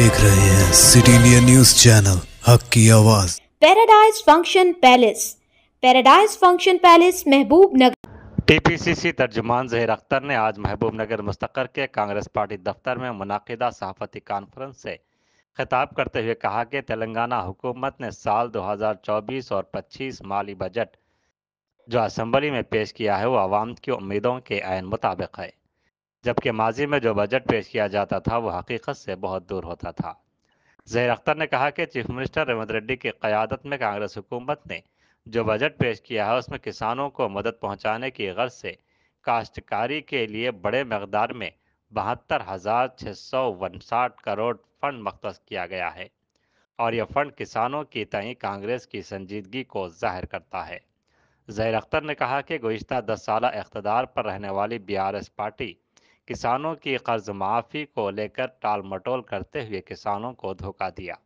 देख रहे हैं सिटी इंडिया न्यूज चैनल हक की आवाज। पैराडाइज फंक्शन पैलेस महबूब नगर। टीपीसीसी तर्जुमान ज़हीर अख्तर ने आज महबूब नगर मुस्तक़र के कांग्रेस पार्टी दफ्तर में मुनाकिदा सहाफ़ती कॉन्फ्रेंस से खिताब करते हुए कहा कि तेलंगाना हुकूमत ने साल 2024 और 25 माली बजट जो असम्बली में पेश किया है वो आवाम की उम्मीदों के ऐन मुताबिक है, जबकि माजी में जो बजट पेश किया जाता था वो हकीकत से बहुत दूर होता था। ज़हीर अख्तर ने कहा कि चीफ मिनिस्टर रेवंत रेड्डी की क़यादत में कांग्रेस हुकूमत ने जो बजट पेश किया है उसमें किसानों को मदद पहुंचाने की गर्ज से काश्तकारी के लिए बड़े मकदार में 72,659 करोड़ फंड मख्तस किया गया है और यह फंड किसानों की तय कांग्रेस की संजीदगी को जाहिर करता है। ज़हीर अख्तर ने कहा कि गुज़िश्ता 10 साल इक़्तिदार पर रहने वाली BRS पार्टी किसानों की कर्ज माफ़ी को लेकर टाल मटोल करते हुए किसानों को धोखा दिया,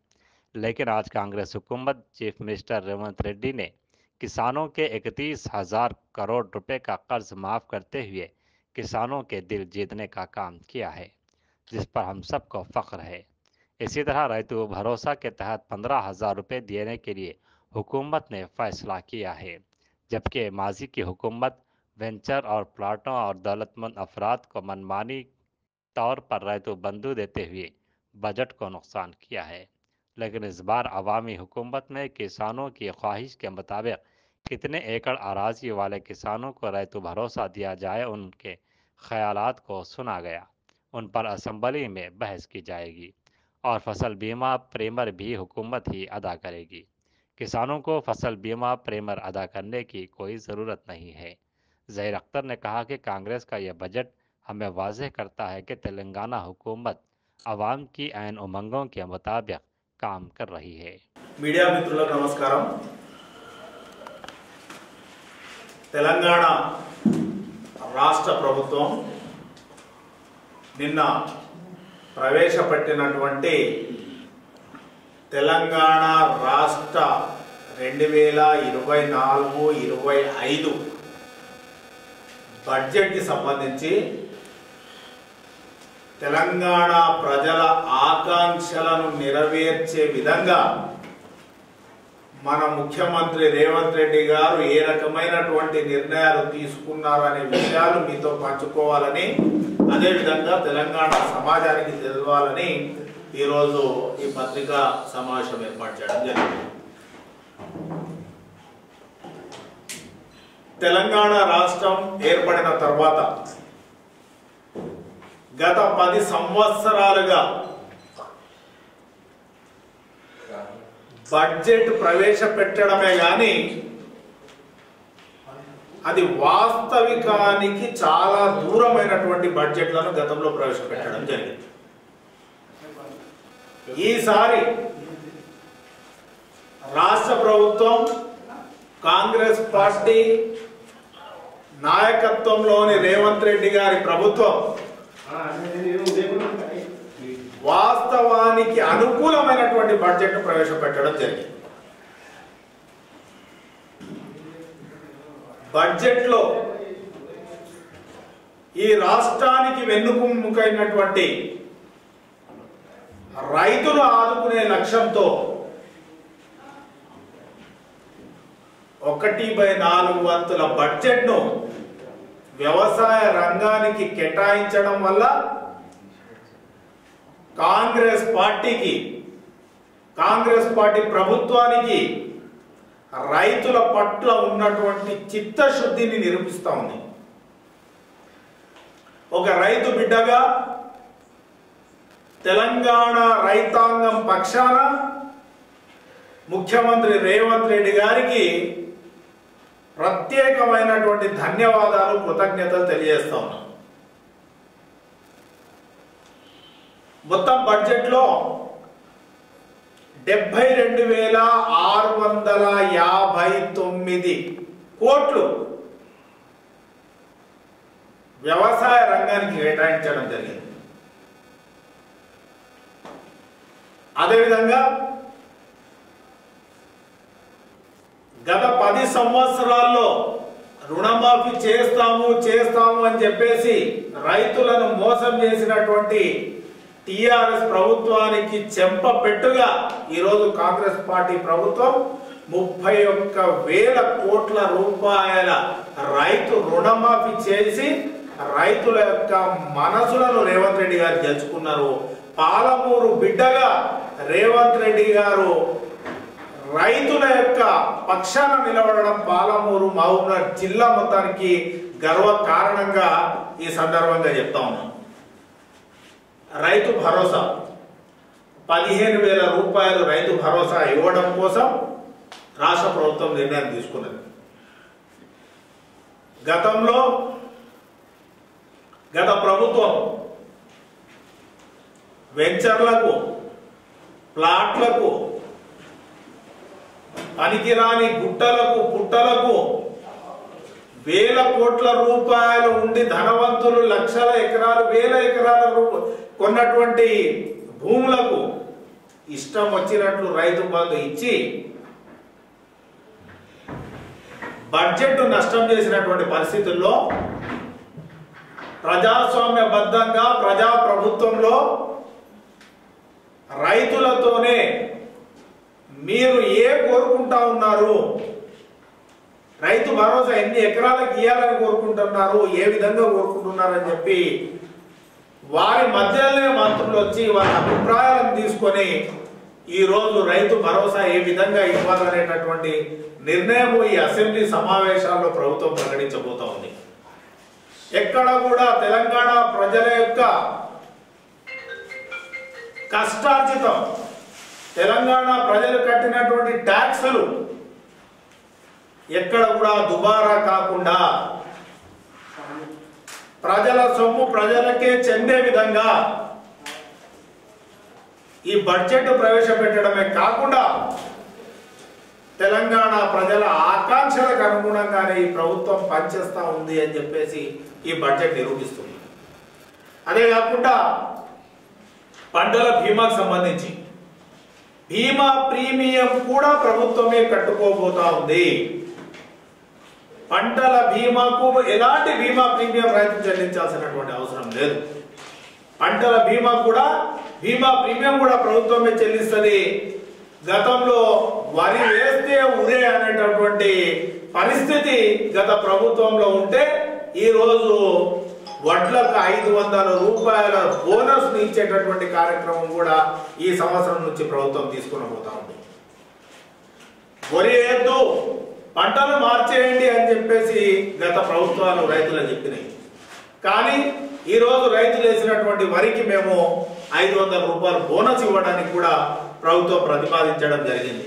लेकिन आज कांग्रेस हुकूमत चीफ मिनिस्टर रेवंत रेड्डी ने किसानों के 31,000 करोड़ रुपए का कर्ज माफ़ करते हुए किसानों के दिल जीतने का काम किया है, जिस पर हम सबको फ़ख्र है। इसी तरह रैतु भरोसा के तहत 15,000 रुपये देने के लिए हुकूमत ने फैसला किया है, जबकि माजी की हुकूमत वेंचर और प्लाटों और दौलतमंद अफराद को मनमानी तौर पर रैतु बंधु देते हुए बजट को नुकसान किया है। लेकिन इस बार अवामी हुकूमत में किसानों की ख्वाहिश के मुताबिक कितने एकड़ अराजी वाले किसानों को रैतु भरोसा दिया जाए उनके ख्यालात को सुना गया। उन पर असम्बली में बहस की जाएगी और फसल बीमा प्रीमियर भी हुकूमत ही अदा करेगी। किसानों को फसल बीमा प्रीमियर अदा करने की कोई ज़रूरत नहीं है। ज़हीर अख्तर ने कहा कि कांग्रेस का यह बजट हमें वाज़ेह करता है कि तेलंगाना हुकूमत अवाम की ऐन उमंगों के मुताबिक काम कर रही है। मीडिया मित्रुలకు నమస్కారం। తెలంగాణ రాష్ట్ర ప్రభుత్వం నిన్న ప్రవేశపెట్టినటువంటి తెలంగాణ రాష్ట్ర 2024-25 బడ్జెట్ కి సంబంధించి తెలంగాణ ప్రజల ఆకాంక్షలను నెరవేర్చే విధంగా మన ముఖ్యమంత్రి రేవంత్ రెడ్డి గారు ఏ రకమైనటువంటి నిర్ణయాలు తీసుకున్నారనే విషయాలు మీతో పంచుకోవాలని, అదే విధంగా తెలంగాణ సమాజానికి తెలవాలని ఈ రోజు ఈ పత్రికా సమావేశం ఏర్పాటు చేయడం జరిగింది। తెలంగాణ రాష్ట్రం ఏర్పడిన తర్వాత గత 10 సంవత్సరాలుగా బడ్జెట్ ప్రవేశపెట్టడమే గాని అది వాస్తవికానికి చాలా దూరమైనటువంటి బడ్జెట్లను గతంలో ప్రవేశపెట్టడం జరిగింది। ఈసారి రాష్ట్ర ప్రభుత్వం కాంగ్రెస్ పార్టీ నాయకత్వంలోని రేవంత్ రెడ్డి గారి ప్రభుత్వం వాస్తవానికి అనుకూలమైనటువంటి బడ్జెట్ ప్రవేశపెట్టడం జరిగింది। బడ్జెట్ లో ఈ రాష్ట్రానికి వెన్నుముకైనటువంటి రైతులు ఆదుకునే లక్ష్యంతో 1/4 వంతుల బడ్జెట్ ను వ్యవసాయ రంగానికి కేటాయించడం వల్ల కాంగ్రెస్ పార్టీ ప్రభుత్వానికి రైతుల పట్ల ఉన్నటువంటి చిత్తశుద్ధిని నిరూపిస్తా ఉంది। ఒక రైతు బిడ్డగా తెలంగాణ రైతాంగం పక్షాన ముఖ్యమంత్రి రేవంత్ రెడ్డి గారికి ప్రత్యేకమైనటువంటి ధన్యవాదాలు, కృతజ్ఞతలు తెలియజేస్తా ఉన్నాం। మొత్తం బడ్జెట్ లో 72,659 కోట్లు వ్యవసాయ రంగానికి కేటాయించడం జరిగింది। అదేవిధంగా గత 10 సంవత్సరాల్లో రుణమాఫీ చేస్తాము అని చెప్పేసి రైతులను మోసం చేసినటువంటి టిఆర్ఎస్ ప్రభుత్వానికి చెంపపెట్టుగా ఈరోజు కాంగ్రెస్ పార్టీ ప్రభుత్వం 31,000 కోట్ల రూపాయల రైతు రుణమాఫీ చేసి రైతుల యొక్క మనసులను రేవంత్ రెడ్డి గారు గెలుచుకున్నారు. పాలమూరు బిడ్డగా రేవంత్ రెడ్డి గారు రైతుల యొక్క పక్షాన నిలబడడం పాలమూరు మహబూబ్నగర్ జిల్లా మొత్తానికి గర్వ కారణంగా ఈ సందర్భంగా చెప్తా ఉన్నాం. రైతు భరోసా 15,000 రూపాయలు రైతు భరోసా ఇవ్వడం కోసం రాష్ట్ర ప్రభుత్వం నిర్ణయం తీసుకున్నది. గత ప్రభుత్వం వెంచర్లకు, ప్లాట్లకు, పనికిరాని గుట్టలకు, పుట్టలకు 1,000 కోట్ల రూపాయలు ఉండి ధనవంతులు లక్షల ఎకరాలు, 1,000 ఎకరాల కొన్నటువంటి భూములకు ఇష్టం వచ్చినట్లు రైతు బంధు ఇచ్చి బడ్జెట్ నష్టం చేసినటువంటి పరిస్థితుల్లో ప్రజాస్వామ్యబద్ధంగా ప్రజా ప్రభుత్వంలో రైతులతోనే మీరు కోరుకుంటా ఉన్నారు, రైతు భరోసా ఎన్ని ఎకరాలకు ఇవ్వాలని కోరుకుంటున్నారు, ఏ విధంగా కోరుకుంటున్నారని చెప్పి వారి మధ్యలోనే మంత్రులు వచ్చి వారి అభిప్రాయాలను తీసుకొని ఈరోజు రైతు భరోసా ఏ విధంగా ఇవ్వాలనేటటువంటి నిర్ణయం ఈ అసెంబ్లీ సమావేశాల్లో ప్రభుత్వం ప్రకటించబోతా ఉంది. ఎక్కడ కూడా తెలంగాణ ప్రజల యొక్క కష్టార్జితం, తెలంగాణ ప్రజలు కట్టినటువంటి ట్యాక్సులు ఎక్కడ కూడా దుబారా కాకుండా ప్రజల సొమ్ము ప్రజలకే చెందే విధంగా ఈ బడ్జెట్ ప్రవేశపెట్టడమే కాకుండా తెలంగాణ ప్రజల ఆకాంక్షలకు అనుగుణంగానే ఈ ప్రభుత్వం పనిచేస్తా ఉంది అని చెప్పేసి ఈ బడ్జెట్ నిరూపిస్తుంది. అదే కాకుండా పంటల బీమాకు సంబంధించి బీమా ప్రీమియం కూడా ప్రభుత్వమే కట్టుకోబోతా ఉంది. పంటల బీమాకు ఎలాంటి బీమా ప్రీమియం రైతు చెల్లించాల్సినటువంటి అవసరం లేదు. పంటల బీమా ప్రీమియం కూడా ప్రభుత్వమే చెల్లిస్తుంది. గతంలో వరి వేస్తే ఉరే అనేటటువంటి పరిస్థితి గత ప్రభుత్వంలో ఉంటే ఈ రోజు వడ్లకు 500 రూపాయల బోనస్ ఇచ్చేటటువంటి కార్యక్రమం కూడా ఈ సంవత్సరం నుంచి ప్రభుత్వం తీసుకుని పోతా ఉంది. వరి వేయద్దు, పంటలు మార్చేయండి అని చెప్పేసి గత ప్రభుత్వాలు రైతులకు చెప్పినాయి. కానీ ఈ రోజు రైతులు వేసినటువంటి వరికి మేము 500 రూపాయలు బోనస్ ఇవ్వడానికి కూడా ప్రభుత్వం ప్రతిపాదించడం జరిగింది.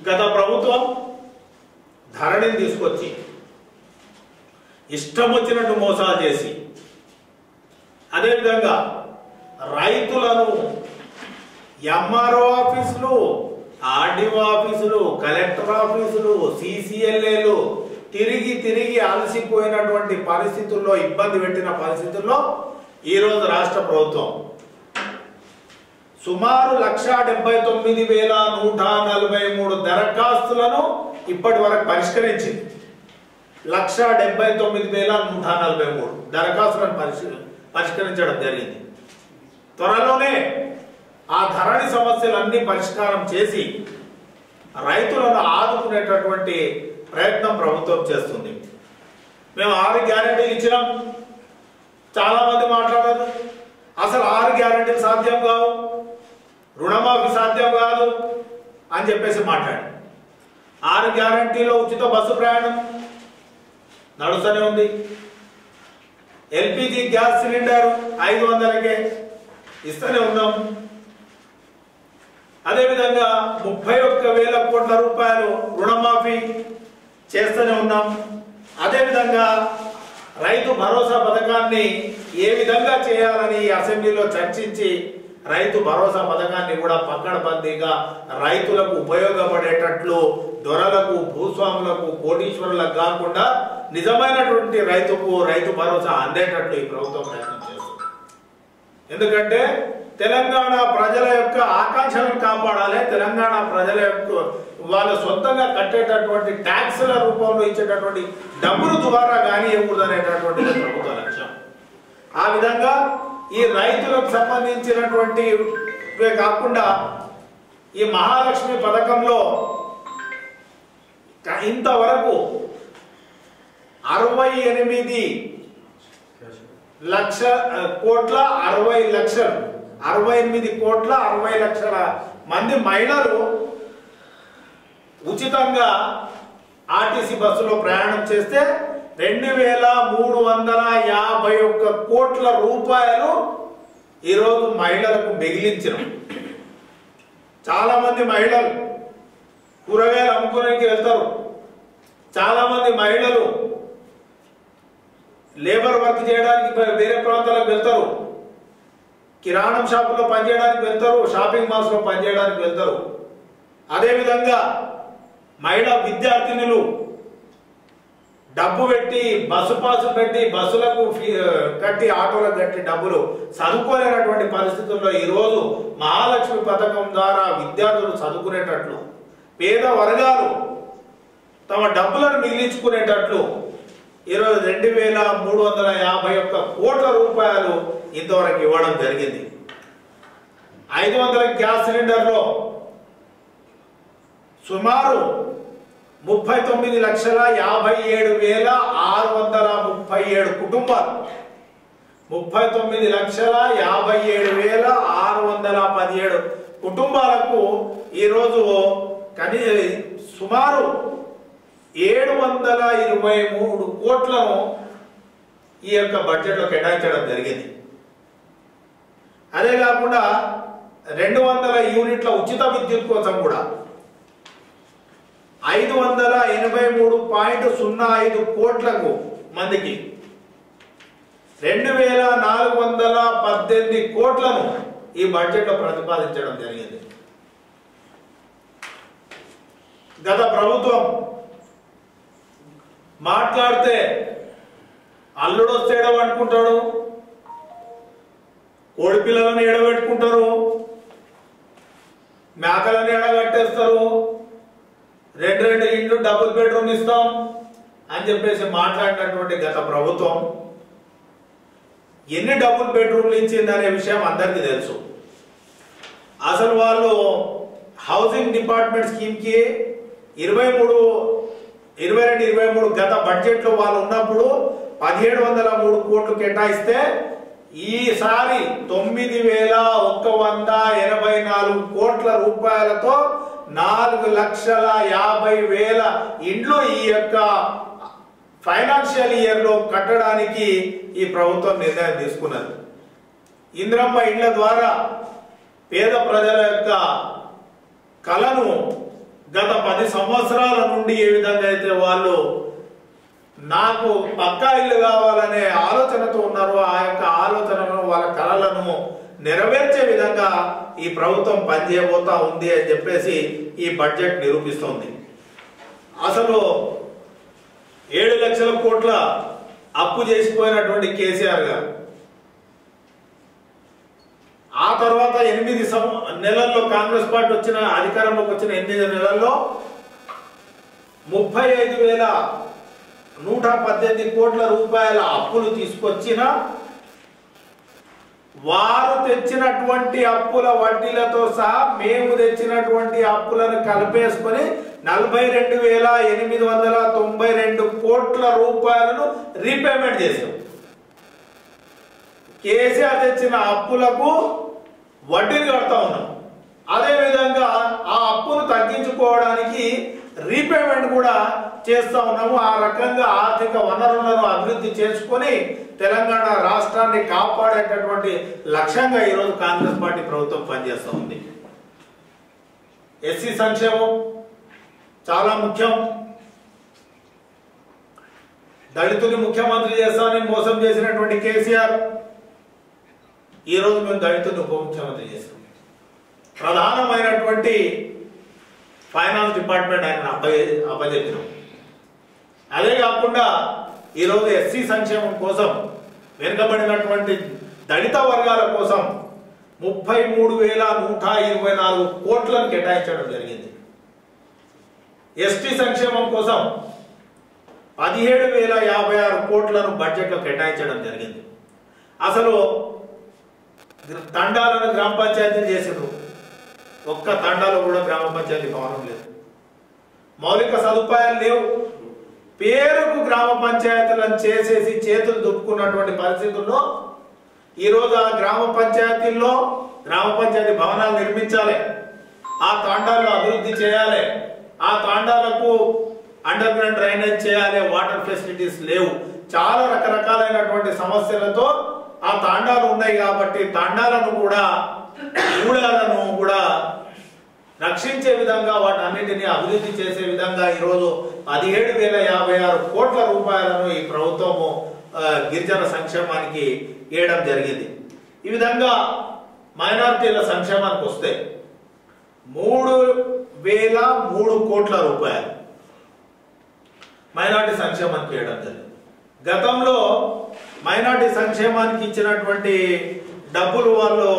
గత ప్రభుత్వం ధరణిని తీసుకొచ్చి ఇష్టం వచ్చినట్టు మోసాలు చేసి అదేవిధంగా రైతులను ఎంఆర్ఓ ఆఫీసులు, ఆర్డీఓ ఆఫీసులు, కలెక్టర్ ఆఫీసులు, సిసిఎల్ఏలు తిరిగి అలసిపోయినటువంటి పరిస్థితుల్లో, ఇబ్బంది పెట్టిన పరిస్థితుల్లో ఈరోజు రాష్ట్ర ప్రభుత్వం సుమారు 1,79,143 దరఖాస్తులను ఇప్పటి వరకు పరిష్కరించింది. 1,79,143 దరఖాస్తులను పరిష్కరించడం జరిగింది. త్వరలోనే ఆ ధరణి సమస్యలన్నీ పరిష్కారం చేసి రైతులను ఆదుకునేటటువంటి ప్రయత్నం ప్రభుత్వం చేస్తుంది. మేము 6 గ్యారెంటీలు ఇచ్చినాం. చాలా మంది మాట్లాడారు, అసలు 6 గ్యారెంటీలు సాధ్యం కావు, రుణమాఫీ సాధ్యం కాదు అని చెప్పేసి మాట్లాడారు. 6 గ్యారెంటీలో ఉచిత బస్సు ప్రయాణం నడుస్తూనే ఉంది. ఎల్పిజి గ్యాస్ సిలిండర్ 500కే ఇస్తూనే ఉన్నాం. అదేవిధంగా 31,000 కోట్ల రూపాయలు రుణమాఫీ చేస్తూనే ఉన్నాం. అదేవిధంగా రైతు భరోసా పథకాన్ని ఏ విధంగా చేయాలని అసెంబ్లీలో చర్చించి రైతు భరోసా పథకాన్ని కూడా పక్కడబందీగా రైతులకు ఉపయోగపడేటట్లు దొరలకు, భూస్వాములకు, కోటీశ్వరులకు కాకుండా నిజమైనటువంటి రైతు భరోసా అందేటట్లు ఈ ప్రభుత్వం ప్రయత్నం చేస్తుంది. ఎందుకంటే తెలంగాణ ప్రజల యొక్క ఆకాంక్షలను కాపాడాలి, తెలంగాణ ప్రజల యొక్క వాళ్ళ సొంతంగా కట్టేటటువంటి ట్యాక్సుల రూపంలో ఇచ్చేటటువంటి డబ్బుల ద్వారా కానీ ఇవ్వకూడదు అనేటటువంటి ప్రభుత్వ లక్ష్యం. ఆ విధంగా ఈ రైతులకు సంబంధించినటువంటివే కాకుండా ఈ మహాలక్ష్మి పథకంలో ఇంతవరకు 68 కోట్ల 60 లక్షల మంది మహిళలు ఉచితంగా ఆర్టీసీ బస్సులో ప్రయాణం చేస్తే 2351 కోట్ల రూపాయలు ఈరోజు మహిళలకు మిగిలించినాం. చాలా మంది మహిళలు కూరగాయలు అమ్ముకోవడానికి వెళ్తారు, చాలా మంది మహిళలు లేబర్ వర్క్ చేయడానికి వేరే ప్రాంతాలకు వెళ్తారు, కిరాణం షాపులో పనిచేయడానికి వెళ్తారు, షాపింగ్ మాల్స్ లో పనిచేయడానికి వెళ్తారు. అదేవిధంగా మహిళా విద్యార్థినులు డబ్బు పెట్టి బస్సు పాసు పెట్టి బస్సులకు కట్టి ఆటోలకు కట్టి డబ్బులు చదువుకోలేనటువంటి పరిస్థితుల్లో ఈరోజు మహాలక్ష్మి పథకం ద్వారా విద్యార్థులు చదువుకునేటట్లు, పేద వర్గాలు తమ డబ్బులను మిగిలించుకునేటట్లు ఈరోజు 2351 కోట్ల రూపాయలు ఇంతవరకు ఇవ్వడం జరిగింది. 500 గ్యాస్ సిలిండర్లో సుమారు 39,57,637 కుటుంబాలు 39,57,617 కుటుంబాలకు ఈరోజు సుమారు 723 కోట్లను ఈ యొక్క బడ్జెట్లో కేటాయించడం జరిగింది. అదే కాకుండా 200 యూనిట్ల ఉచిత విద్యుత్ కోసం కూడా 583.05 కోట్లకు మందికి 2,418 కోట్లను ఈ బడ్జెట్లో ప్రతిపాదించడం జరిగింది. గత ప్రభుత్వం మాట్లాడితే అల్లుడు వస్తే ఎడబెట్టుకుంటాడు, కోడి పిల్లలను ఎడబెట్టుకుంటారు, మేకలను ఎడగట్టేస్తారు, 2 ఇండ్లు డబుల్ బెడ్రూమ్ ఇస్తాం అని చెప్పేసి మాట్లాడినటువంటి గత ప్రభుత్వం ఎన్ని డబుల్ బెడ్రూమ్లు ఇచ్చిందనే విషయం అందరికీ తెలుసు. అసలు వాళ్ళు హౌసింగ్ డిపార్ట్మెంట్ స్కీమ్కి 22-23 గత బడ్జెట్లో వాళ్ళు ఉన్నప్పుడు 1703 కోట్లు కేటాయిస్తే ఈసారి 9,184 కోట్ల రూపాయలతో 4,50,000 ఇండ్లు ఈ యొక్క ఫైనాన్షియల్ ఇయర్ లో కట్టడానికి ఈ ప్రభుత్వం నిర్ణయం తీసుకున్నది. ఇంద్రమ్మ ఇండ్ల ద్వారా పేద ప్రజల యొక్క కలను గత 10 సంవత్సరాల నుండి ఏ విధంగా అయితే వాళ్ళు నాకు పక్కా ఇల్లు కావాలనే ఆలోచనతో ఉన్నారో ఆ యొక్క ఆలోచనను వాళ్ళ కలలను నెరవేర్చే విధంగా ఈ ప్రభుత్వం పనిచేయబోతా ఉంది అని చెప్పేసి ఈ బడ్జెట్ నిరూపిస్తోంది. అసలు 7 లక్షల కోట్ల అప్పు చేసిపోయినటువంటి కేసీఆర్ గారు ఆ తర్వాత 8 నెలల్లో కాంగ్రెస్ పార్టీ అధికారంలోకి వచ్చిన 8 నెలల్లో 35,118 కోట్ల రూపాయల అప్పులు తీసుకొచ్చిన వారు తెచ్చినటువంటి అప్పుల వడ్డీలతో సహా మేము తెచ్చినటువంటి అప్పులను కలిపేసుకొని 42,892 కోట్ల రూపాయలను రీపేమెంట్ చేశాం. కేసీఆర్ తెచ్చిన అప్పులకు వడ్డీని కడతా ఉన్నాం. అదేవిధంగా ఆ అప్పును తగ్గించుకోవడానికి రీపేమెంట్ కూడా చేస్తా ఉన్నాము. ఆ రకంగా ఆర్థిక వనరులను అభివృద్ధి చేసుకొని తెలంగాణ రాష్ట్రాన్ని కాపాడేటటువంటి లక్ష్యంగా ఈరోజు కాంగ్రెస్ పార్టీ ప్రభుత్వం పనిచేస్తూ ఉంది. ఎస్సీ సంక్షేమం చాలా ముఖ్యం. దళితుని ముఖ్యమంత్రి చేస్తానని మోసం చేసినటువంటి కేసీఆర్ ఈరోజు మేము దళితుని ఉప ముఖ్యమంత్రి చేస్తాం. ప్రధానమైనటువంటి ఫైనాన్స్ డిపార్ట్మెంట్ ఆయన అప్పచెప్పినాం. అదే కాకుండా ఈరోజు ఎస్సీ సంక్షేమం కోసం వెనుకబడినటువంటి దళిత వర్గాల కోసం 33,124 కోట్లను కేటాయించడం జరిగింది. ఎస్టీ సంక్షేమం కోసం 17,056 కోట్లను బడ్జెట్లో కేటాయించడం జరిగింది. అసలు తండాలను గ్రామ పంచాయతీలు చేసిండ్రు, ఒక్క తండాలో కూడా గ్రామ పంచాయతీ భవనం లేదు, మౌలిక సదుపాయాలు లేవు. పేరుకు గ్రామ పంచాయతీలను చేసేసి చేతులు దుప్పుకున్నటువంటి పరిస్థితుల్లో ఈరోజు ఆ గ్రామ పంచాయతీల్లో గ్రామ పంచాయతీ భవనాలు నిర్మించాలి, ఆ తాండాలను అభివృద్ధి చేయాలి, ఆ తాండాలకు అండర్ గ్రౌండ్ డ్రైనేజ్ చేయాలి, వాటర్ ఫెసిలిటీస్ లేవు. చాలా రకరకాలైనటువంటి సమస్యలతో ఆ తాండాలు ఉన్నాయి. కాబట్టి తాండాలను కూడా ఊళ్ళను కూడా రక్షించే విధంగా వాటన్నిటిని అభివృద్ధి చేసే విధంగా ఈరోజు 17,056 కోట్ల రూపాయలను ఈ ప్రభుత్వము గిరిజన సంక్షేమానికి ఇవ్వడం జరిగింది. ఈ విధంగా మైనారిటీల సంక్షేమానికి వస్తే 3,003 కోట్ల రూపాయలు మైనారిటీ సంక్షేమానికి ఇవ్వడం జరిగింది. గతంలో మైనారిటీ సంక్షేమానికి ఇచ్చినటువంటి డబ్బులు వాళ్ళు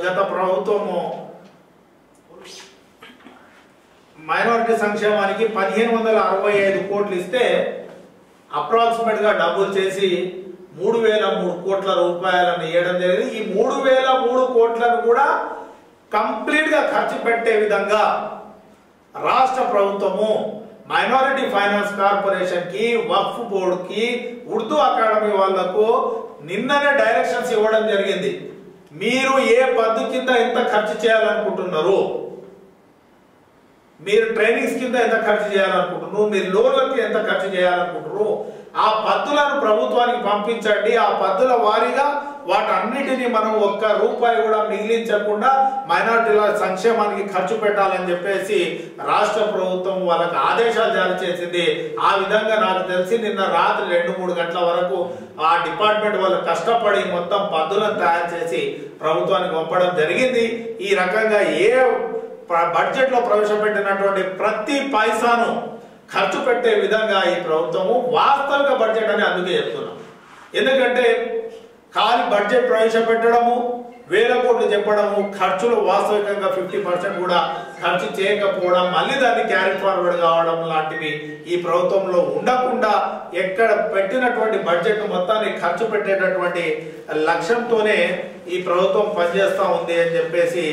గత ప్రభుత్వము మైనారిటీ సంక్షేమానికి 1,565 కోట్లు ఇస్తే అప్రాక్సిమేట్ గా డబ్బులు చేసి 3,003 కోట్ల రూపాయలను ఇవ్వడం జరిగింది. ఈ 3,003 కోట్లను కూడా కంప్లీట్ గా ఖర్చు పెట్టే విధంగా రాష్ట్ర ప్రభుత్వము మైనారిటీ ఫైనాన్స్ కార్పొరేషన్ కి, వక్ఫ్ బోర్డు కి, ఉర్దూ అకాడమీ వాళ్లకు నిన్ననే డైరెక్షన్స్ ఇవ్వడం జరిగింది. మీరు ఏ పద్దు కింద ఎంత ఖర్చు చేయాలనుకుంటున్నారు, మీరు ట్రైనింగ్స్ కింద ఎంత ఖర్చు చేయాలనుకుంటున్నారు, మీరు లోన్లకి ఎంత ఖర్చు చేయాలనుకుంటున్నారు, ఆ పద్దులను ప్రభుత్వానికి పంపించండి. ఆ పద్దుల వారీగా వాటన్నిటిని మనం ఒక్క రూపాయి కూడా మిగిలించకుండా మైనారిటీల సంక్షేమానికి ఖర్చు పెట్టాలని చెప్పేసి రాష్ట్ర ప్రభుత్వం వాళ్ళకి ఆదేశాలు జారీ చేసింది. ఆ విధంగా నాకు తెలిసి నిన్న రాత్రి 2-3 గంటల వరకు ఆ డిపార్ట్మెంట్ వాళ్ళు కష్టపడి మొత్తం పద్దులను తయారు చేసి ప్రభుత్వానికి పంపడం జరిగింది. ఈ రకంగా ఏ బడ్జెట్ లో ప్రవేశపెట్టినటువంటి ప్రతి పైసాను ఖర్చు పెట్టే విధంగా ఈ ప్రభుత్వము వాస్తవిక బడ్జెట్ అని అందుకే చెప్తున్నాం. ఎందుకంటే ఖాళీ బడ్జెట్ ప్రవేశపెట్టడము, 1,000 కోట్లు చెప్పడము, ఖర్చులు వాస్తవికంగా 50% కూడా ఖర్చు చేయకపోవడం, మళ్ళీ దాన్ని క్యారీ ఫార్వర్డ్ కావడం లాంటివి ఈ ప్రభుత్వంలో ఉండకుండా ఎక్కడ పెట్టినటువంటి బడ్జెట్ మొత్తాన్ని ఖర్చు పెట్టేటటువంటి లక్ష్యంతోనే ఈ ప్రభుత్వం పనిచేస్తూ ఉంది అని చెప్పేసి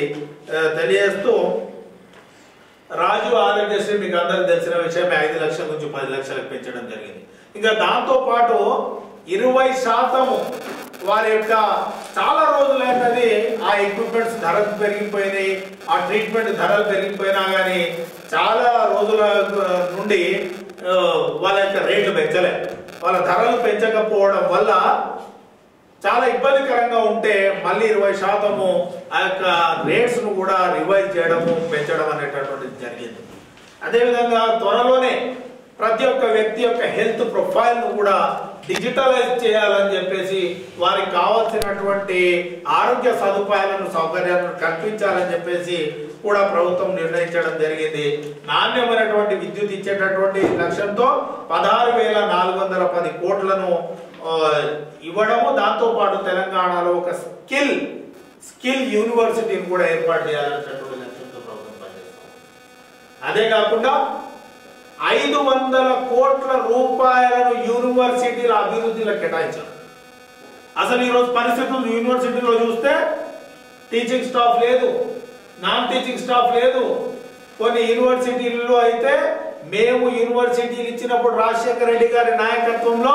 తెలియజేస్తూ, రాజు ఆరోగ్యశ్రీ మీకు అందరికి తెలిసిన విషయమే 5 లక్షల నుంచి 10 లక్షలకు పెంచడం జరిగింది. ఇంకా దాంతో పాటు 20% వారి యొక్క చాలా రోజులైనది ఆ ఎక్విప్మెంట్స్ ధరలు పెరిగిపోయినాయి, ఆ ట్రీట్మెంట్ ధరలు పెరిగిపోయినా కానీ చాలా రోజుల నుండి వాళ్ళ యొక్క రేట్లు పెంచలే. వాళ్ళ ధరలు పెంచకపోవడం వల్ల చాలా ఇబ్బందికరంగా ఉంటే మళ్ళీ 20% ఆ యొక్క రేట్స్ ను కూడా రివైజ్ చేయడము, పెంచడం అనేటటువంటిది జరిగింది. అదేవిధంగా త్వరలోనే ప్రతి ఒక్క వ్యక్తి యొక్క హెల్త్ ప్రొఫైల్ ను కూడా డిజిటలైజ్ చేయాలని చెప్పేసి వారికి కావాల్సినటువంటి ఆరోగ్య సదుపాయాలను, సౌకర్యాలను కల్పించాలని చెప్పేసి కూడా ప్రభుత్వం నిర్ణయించడం జరిగింది. నాణ్యమైనటువంటి విద్యుత్ ఇచ్చేటటువంటి లక్ష్యంతో 16,410 కోట్లను ఇవ్వడము, దాంతో పాటు తెలంగాణలో ఒక స్కిల్ యూనివర్సిటీని కూడా ఏర్పాటు చేయాలనేటటువంటి లక్ష్యంతో ప్రభుత్వం పనిచేస్తుంది. అదే కాకుండా 500 కోట్ల రూపాయలను యూనివర్సిటీల అభివృద్ధిలో కేటాయించారు. అసలు ఈరోజు పరిస్థితులు యూనివర్సిటీలో చూస్తే టీచింగ్ స్టాఫ్ లేదు, నాన్ టీచింగ్ స్టాఫ్ లేదు. కొన్ని యూనివర్సిటీల్లో అయితే మేము యూనివర్సిటీలు ఇచ్చినప్పుడు రాజశేఖర రెడ్డి గారి నాయకత్వంలో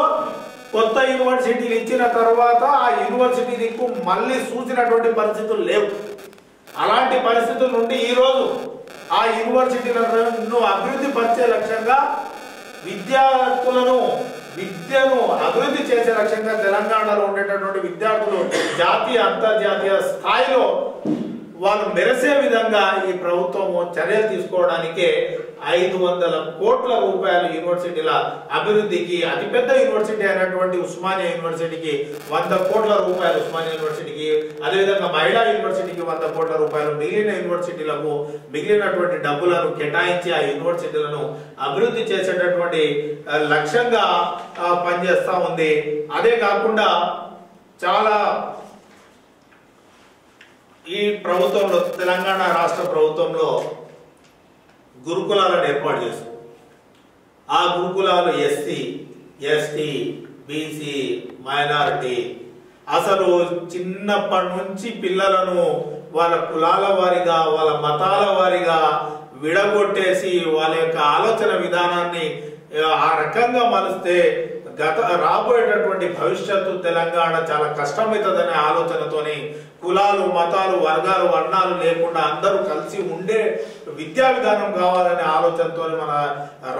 కొత్త యూనివర్సిటీలు ఇచ్చిన తర్వాత ఆ యూనివర్సిటీ దిక్కు మళ్ళీ చూసినటువంటి పరిస్థితులు లేవు. అలాంటి పరిస్థితుల నుండి ఈరోజు ఆ యూనివర్సిటీలను అభివృద్ధి పరిచే లక్ష్యంగా విద్యార్థులను, విద్యను అభివృద్ధి చేసే లక్ష్యంగా తెలంగాణలో ఉండేటటువంటి విద్యార్థులు జాతీయ, అంతర్జాతీయ స్థాయిలో వాళ్ళు మెరిసే విధంగా ఈ ప్రభుత్వము చర్యలు తీసుకోవడానికే 500 కోట్ల రూపాయలు యూనివర్సిటీల అభివృద్ధికి, అతిపెద్ద యూనివర్సిటీ అయినటువంటి ఉస్మానియా యూనివర్సిటీకి 100 కోట్ల రూపాయలు, ఉస్మానియా యూనివర్సిటీకి, అదేవిధంగా మహిళా యూనివర్సిటీకి 100 కోట్ల రూపాయలు, మిగిలిన యూనివర్సిటీలకు మిగిలినటువంటి డబ్బులను కేటాయించి ఆ యూనివర్సిటీలను అభివృద్ధి చేసేటటువంటి లక్ష్యంగా పనిచేస్తూ ఉంది. అదే కాకుండా చాలా ఈ ప్రభుత్వంలో, తెలంగాణ రాష్ట్ర ప్రభుత్వంలో గురుకులాలను ఏర్పాటు చేస్తారు. ఆ గురుకులాలు ఎస్సీ, ఎస్టీ, బీసీ, మైనారిటీ, అసలు చిన్నప్పటి నుంచి పిల్లలను వాళ్ళ కులాల వారిగా వాళ్ళ మతాల వారిగా విడగొట్టేసి వాళ్ళ యొక్క ఆలోచన విధానాన్ని ఆ రకంగా మలిస్తే రాబోయేటటువంటి భవిష్యత్తు తెలంగాణ చాలా కష్టమవుతుందనే ఆలోచనతోని కులాలు మతాలు వర్గాలు వర్ణాలు లేకుండా అందరూ కలిసి ఉండే విద్యా విధానం కావాలనే ఆలోచనతో మన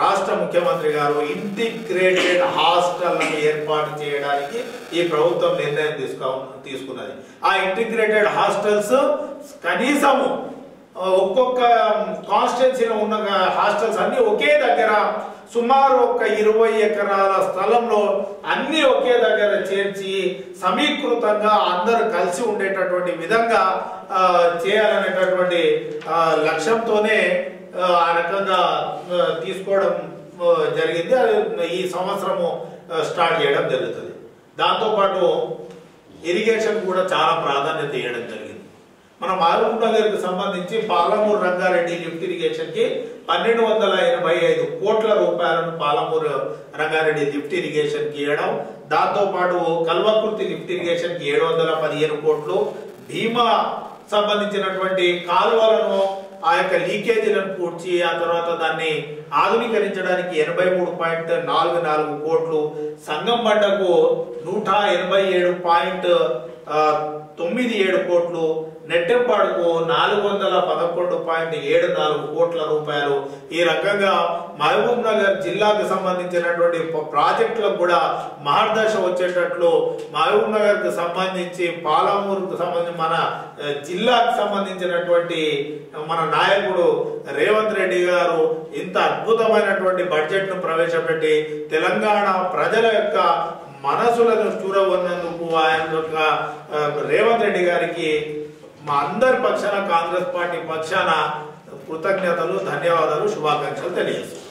రాష్ట్ర ముఖ్యమంత్రి గారు ఇంటిగ్రేటెడ్ హాస్టళ్లను ఏర్పాటు చేయడానికి ఈ ప్రభుత్వం నిర్ణయం తీసుకున్నది. ఆ ఇంటిగ్రేటెడ్ హాస్టల్స్ కనీసము ఒక్కొక్క కాన్స్టిట్యున్సీలో ఉన్న హాస్టల్స్ అన్ని ఒకే దగ్గర సుమారు ఒక 20 ఎకరాల స్థలంలో అన్ని ఒకే దగ్గర చేర్చి సమీకృతంగా అందరూ కలిసి ఉండేటటువంటి విధంగా చేయాలనేటటువంటి లక్ష్యంతోనే ఆ రకంగా తీసుకోవడం జరిగింది. అది ఈ సంవత్సరము స్టార్ట్ చేయడం జరుగుతుంది. దాంతోపాటు ఇరిగేషన్ కూడా చాలా ప్రాధాన్యత ఇవ్వడం జరిగింది. మన మహబూబ్ నగర్ కి సంబంధించి పాలమూరు రంగారెడ్డి లిఫ్ట్ ఇరిగేషన్ కి 1285 కోట్ల రూపాయలను పాలమూరు రంగారెడ్డి లిఫ్ట్ ఇరిగేషన్ కి ఇవ్వడం, దాంతో పాటు కల్వకుర్తి లిఫ్ట్ ఇరిగేషన్ కి 715 కోట్లు, భీమా సంబంధించినటువంటి కాలువలను ఆ యొక్క లీకేజీలను పూడ్చి ఆ తర్వాత దాన్ని ఆధునీకరించడానికి 83.44 కోట్లు, సంగంబండకు 187.97 కోట్లు, నెట్టెంపాడుకు 411.74 కోట్ల రూపాయలు. ఈ రకంగా మహబూబ్ నగర్ జిల్లాకు సంబంధించినటువంటి ప్రాజెక్టులకు కూడా మహర్దశ వచ్చేటట్లు మహబూబ్ నగర్ కు సంబంధించి పాలమూరుకు సంబంధించి మన జిల్లాకు సంబంధించినటువంటి మన నాయకుడు రేవంత్ రెడ్డి గారు ఇంత అద్భుతమైనటువంటి బడ్జెట్ ను ప్రవేశపెట్టి తెలంగాణ ప్రజల యొక్క మనసులను చూరగొన్నందుకు ఆయన యొక్క రేవంత్ రెడ్డి గారికి మా అందరి పక్షాన కాంగ్రెస్ పార్టీ పక్షాన కృతజ్ఞతలు, ధన్యవాదాలు, శుభాకాంక్షలు తెలియజేస్తున్నాను.